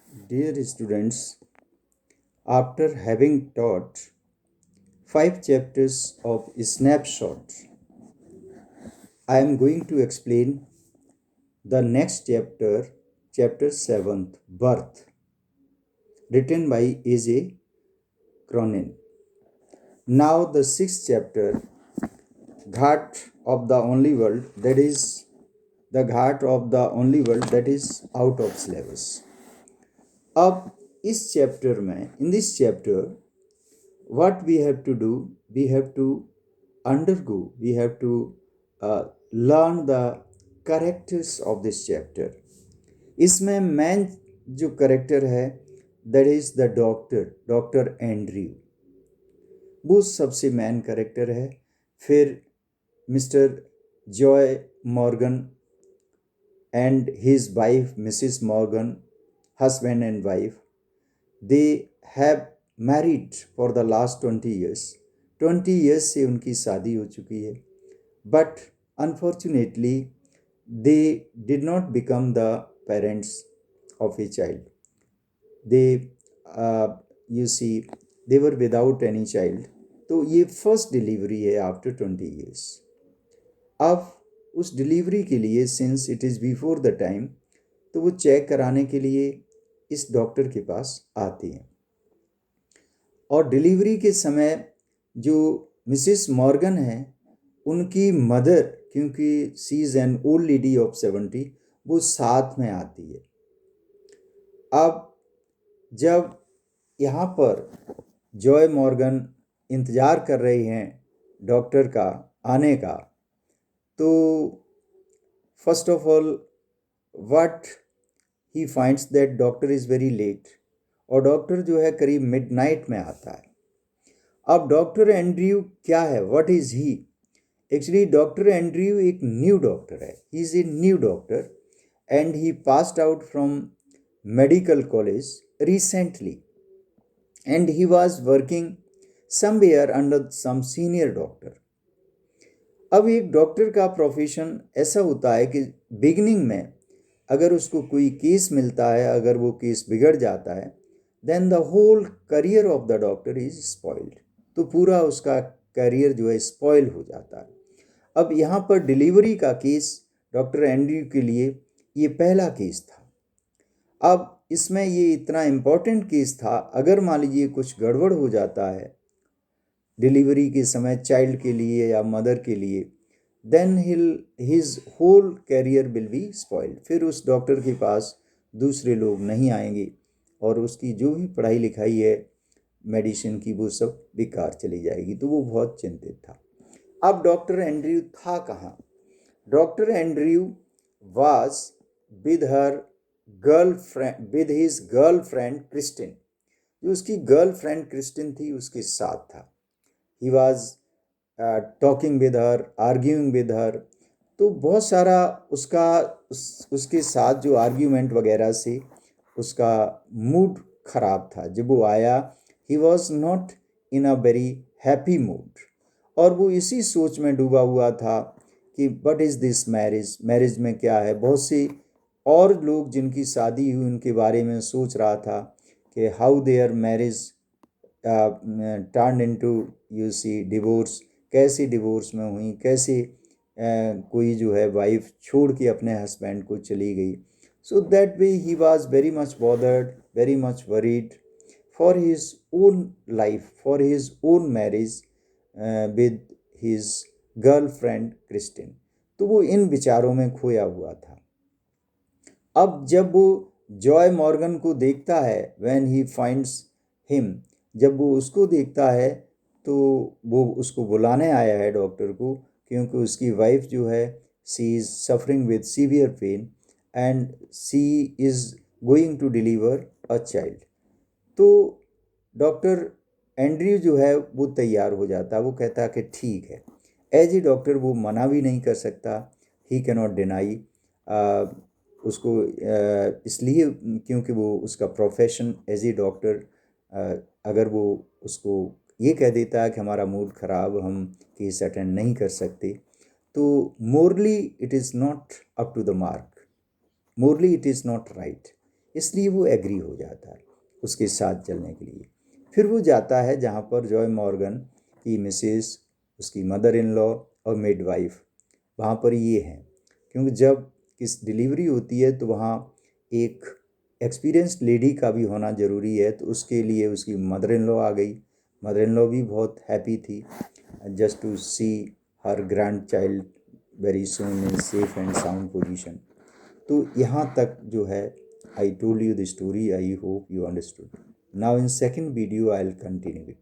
Dear students, after having taught 5 chapters of Snapshot, I am going to explain the next chapter, chapter 7th, Birth, written by A.J. Cronin. Now, the 6th chapter, Ghat of the Only World, that is the Ghat of the Only World, that is out of syllabus. अब इस chapter में, in this chapter, what we have to do, we have to undergo, we have to learn the characters of this chapter. इसमें main जो character है that is the doctor Andrew, वो सबसे main character है. फिर mister Joy Morgan and his wife Mrs Morgan, husband and wife, they have married for the last 20 years. 20 years से उनकी शादी हो चुकी है, but unfortunately they did not become the parents of a child. They you see they were without any child. तो ये first delivery है after 20 years. अब उस डिलीवरी के लिए, since it is before the time, तो वो चेक कराने के लिए इस डॉक्टर के पास आती हैं. और डिलीवरी के समय जो मिसिस मॉर्गन है, उनकी मदर, क्योंकि she is an old lady of 70, वो साथ में आती है. अब जब यहाँ पर जॉय मॉर्गन इंतज़ार कर रहे हैं डॉक्टर का आने का, तो first of all what he finds that doctor is very late, और डॉक्टर जो है करीब मिडनाइट में आता है. अब डॉक्टर एंड्रयू क्या है, what is he? Actually doctor Andrew एक न्यू डॉक्टर है. He is a new doctor and he passed out from medical college recently, and he was working somewhere under some senior doctor. अब एक doctor का profession ऐसा होता है कि beginning में अगर उसको कोई केस मिलता है, अगर वो केस बिगड़ जाता है, then the whole career of the doctor is spoiled. तो पूरा उसका करियर जो है स्पॉइल हो जाता है. अब यहाँ पर डिलीवरी का केस डॉक्टर एंड्रयू के लिए ये पहला केस था. अब इसमें ये इतना इम्पोर्टेंट केस था, अगर मान लीजिए कुछ गड़बड़ हो जाता है डिलीवरी के समय चाइल्ड के लिए या मदर के लिए, then his whole career will be spoiled. फिर उस डॉक्टर के पास दूसरे लोग नहीं आएंगे और उसकी जो भी पढ़ाई लिखाई है मेडिसिन की, वो सब बेकार चली जाएगी. तो वो बहुत चिंतित था. अब डॉक्टर एंड्रयू था कहाँ? Doctor Andrew was with her girlfriend, with his girlfriend Christine. जो उसकी गर्लफ्रेंड क्रिस्टिन थी उसके साथ था. He was talking with her, arguing with her. तो बहुत सारा उसके साथ जो आर्ग्यूमेंट वगैरह से उसका मूड खराब था. जब वो आया, he was not in a very happy mood, और वो इसी सोच में डूबा हुआ था कि what is this marriage, marriage में क्या है. बहुत सी और लोग जिनकी शादी हुई उनके बारे में सोच रहा था कि how their marriage turn into you see divorce, कैसे डिवोर्स में हुई, कैसे कोई जो है वाइफ छोड़ के अपने हस्बैंड को चली गई. So that way he was very much bothered, very much worried for his own life, for his own marriage with his girlfriend Christine. तो वो इन विचारों में खोया हुआ था. अब जब वो जॉय मॉर्गन को देखता है, व्हेन ही फाइंड्स हिम, जब वो उसको देखता है, तो वो उसको बुलाने आया है डॉक्टर को, क्योंकि उसकी वाइफ जो है she is suffering with severe pain and she is going to deliver a child. तो डॉक्टर एंड्रयू जो है वो तैयार हो जाता है. वो कहता है कि ठीक है. एज ए डॉक्टर वो मना भी नहीं कर सकता, ही कैन नॉट डिनाई उसको, इसलिए क्योंकि वो उसका प्रोफेशन एज ए डॉक्टर, अगर वो उसको ये कह देता है कि हमारा मूड ख़राब, हम केस अटेंड नहीं कर सकते, तो morally it is not up to the mark, morally it is not right. इसलिए वो एग्री हो जाता है उसके साथ चलने के लिए। फिर वो जाता है जहाँ पर जॉय मॉर्गन की मिसेस, उसकी मदर इन लॉ और मिडवाइफ वहाँ पर ये हैं, क्योंकि जब इस डिलीवरी होती है तो वहाँ एक एक्सपीरियंस्ड लेडी का भी होना ज़रूरी है, तो उसके लिए उसकी मदर इन लॉ आ गई। मदर इन लॉ भी बहुत हैप्पी थी just to see her grand child very soon in safe and sound position. तो यहाँ तक जो है I told you the story, I hope you understood. Now in second video I will continue it.